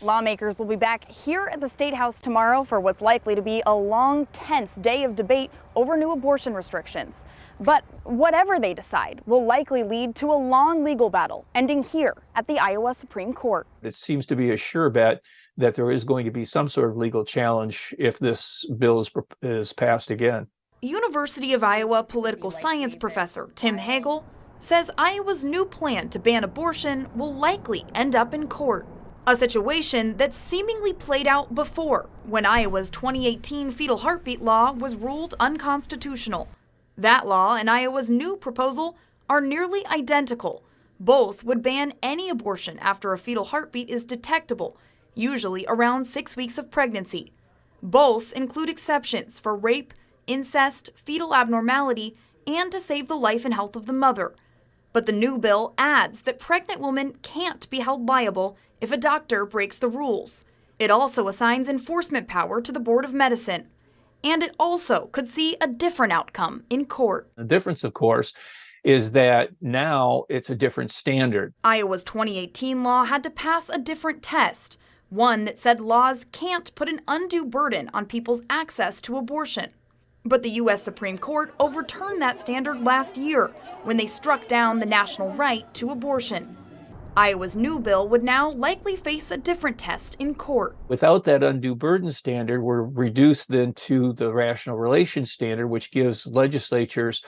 Lawmakers will be back here at the State House tomorrow for what's likely to be a long, tense day of debate over new abortion restrictions. But whatever they decide will likely lead to a long legal battle, ending here at the Iowa Supreme Court. It seems to be a sure bet that there is going to be some sort of legal challenge if this bill is passed again. University of Iowa political science professor Tim Hagel says Iowa's new plan to ban abortion will likely end up in court. A situation that's seemingly played out before, when Iowa's 2018 fetal heartbeat law was ruled unconstitutional. That law and Iowa's new proposal are nearly identical. Both would ban any abortion after a fetal heartbeat is detectable, usually around 6 weeks of pregnancy. Both include exceptions for rape, incest, fetal abnormality, and to save the life and health of the mother. But the new bill adds that pregnant women can't be held liable if a doctor breaks the rules. It also assigns enforcement power to the Board of Medicine. And it also could see a different outcome in court. The difference, of course, is that now it's a different standard. Iowa's 2018 law had to pass a different test, one that said laws can't put an undue burden on people's access to abortion. But the U.S. Supreme Court overturned that standard last year when they struck down the national right to abortion. Iowa's new bill would now likely face a different test in court. Without that undue burden standard, we're reduced then to the rational relations standard, which gives legislatures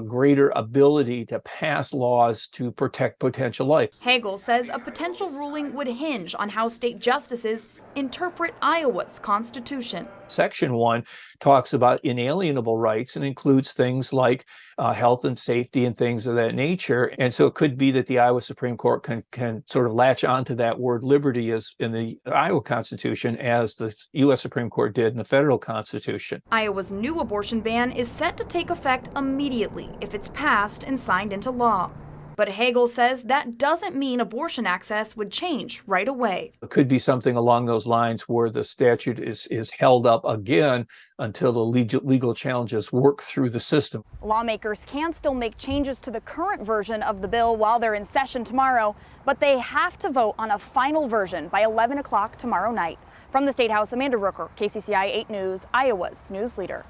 greater ability to pass laws to protect potential life. Hagel says a potential ruling would hinge on how state justices interpret Iowa's constitution. Section 1 talks about inalienable rights and includes things like health and safety and things of that nature. And so it could be that the Iowa Supreme Court can sort of latch onto that word liberty as in the Iowa Constitution as the U.S. Supreme Court did in the federal Constitution. Iowa's new abortion ban is set to take effect immediately if it's passed and signed into law. But Hagel says that doesn't mean abortion access would change right away. It could be something along those lines where the statute is held up again until the legal challenges work through the system. Lawmakers can still make changes to the current version of the bill while they're in session tomorrow, but they have to vote on a final version by 11 o'clock tomorrow night. From the State House, Amanda Rooker, KCCI 8 News, Iowa's news leader.